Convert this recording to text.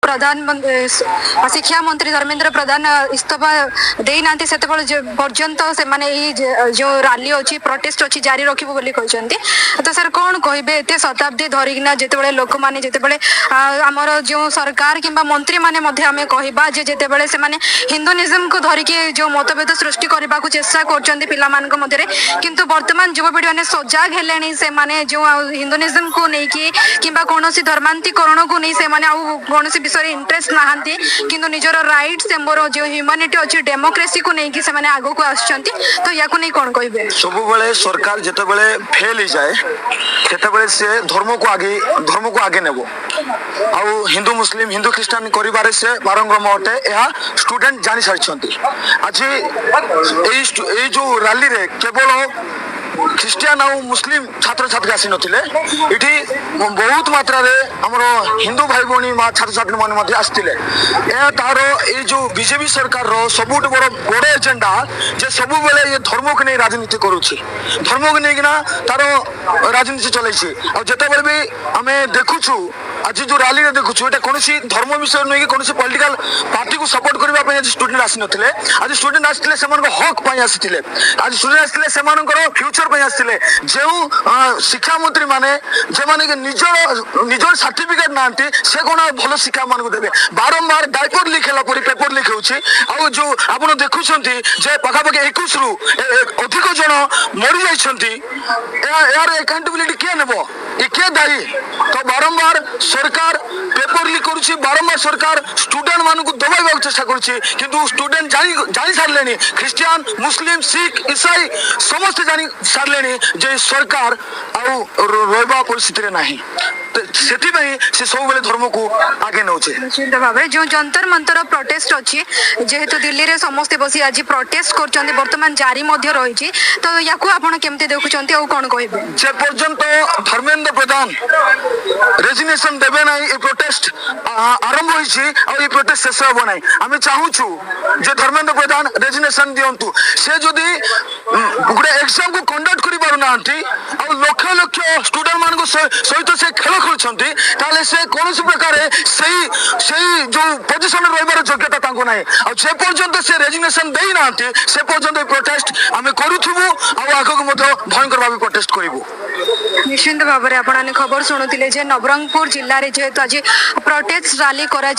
प्रधानमंत्री शिक्षा मंत्री धर्मेंद्र प्रधान इस्तीफा देना से पर्यंत से जो रैली अच्छी प्रोटेस्ट अच्छी जारी रखिबो बोली कहते तो सर कौन कहे एत शताब्दी धरिकिना जिते लोक मैंने जिते आमर जो सरकार किंबा मंत्री माने आम कहवा जिते से हिंदुनिज्म को धरिकी जो मतभेद सृष्टि करने को चेष्टा कर किंतु वर्तमान युवपीढ़ी मैंने सजग हेले से जो हिंदुनिज्म को लेकिन किंबा कौन धर्मांतरीकरण को नहीं से कौन विषय इंटरेस्ट नहांती किंतु निजर राइट्स एम्बर जो ह्यूमैनिटी अच्छी डेमोक्रेसी को लेकिन से आगो को आसुचंती तो या नहीं कौन कहे सब बेले सरकार जिते बड़े फेल हो जाए सेते से धर्म को आगे नेब आउ हिंदू मुस्लिम हिंदू ख्रीष्टान कर से पारंगम अटे यह स्टूडेंट जानी सारी आज ये जो रैली रे केवल ख्रीस्टियान आ मुस्लिम छात्र छात्री आसी नथिले इठी बहुत मात्रा रे हमरो हिंदू भाई भौणी छात्र छात्री माने आसथिले ए तारो ए जो बीजेपी सरकार रो सबुट बड़ एजेंडा जे सब बेले ये धर्म को नहीं राजनीति करूछि धर्म को नहीं ना तारो राजनीति चलैछि आ जते बेले भी हमें देखुछु आज जो रैली रे देखुछु एटा कोनसी धर्म विषय नहीं कि कोनसी पॉलिटिकल पार्टी को सपोर्ट करबा पे स्टूडेंट आसी नथिले आज स्टूडेंट आसथिले सेमान हक पई आसीथिले आज स्टूडेंट आसथिले सेमान फ्यूचर पई आसथिले जो शिक्षा मंत्री माने जे माने कि निजर सर्टिफिकेट नांती से कोन भलो शिक्षा मान को देबे बारंबार डायपर लिख होला परी पेपर लिख होछि आ जो आपण देखुछंती जे पखा पखे 21 रु अधिक जन मरि जाइछंती यार अकाउंटेबिलिटी के नेबो ए के दायी तो बारंबार सरकार पेपर लिक करुछि बारंबार सरकार स्टूडेंट मान को दबाइबा चेष्टा करुछि किंतु स्टूडेंट जानी सारलेनी ख्रिस्टियन मुस्लिम सिख ईसाई समस्त जानी सारलेनी जे सरकार आउ रोइबा परिस्थिति रे नाही से सब बेले धर्म को आगे नौचे निश्चित भाव जो जंतर मंतर प्रोटेस्ट अच्छी जेहेतु दिल्ली रे समस्ते बसी आज प्रोटेस्ट करछन्ते वर्तमान जारी मध्य रही तो याकू आपण केमते देखुछन्ते और कोन कहबे जे पर्यंत धर्मेंद्र प्रधान रेजिग्नेशन देबे नाही ए प्रोटेस्ट आरंभ होईछि और ए प्रोटेस्ट शेष होबो नाही आमे चाहूछु जे धर्मेंद्र प्रधान रेजिग्नेशन दियंतु से जदी गुडे एग्जाम को कंडक्ट करि पारु नांती और लक्ष लक्ष स्टूडेंट मान को सहित से खेल खेलुछन्ती ताले से कोनोसी प्रकार सही जो पोजीशन रहिबार योग्यता तांको नाही और जे पर्यंत से रेजिग्नेशन देई नांती से पर्यंत प्रोटेस्ट आमे करूथबु और आगो मध्य भयंकर भाबे प्रोटेस्ट करिवु निश्चित भाव में आपने खबर शुणुते नवरंगपुर जिले में जेहेतु आज प्रोटेस्ट रैली करा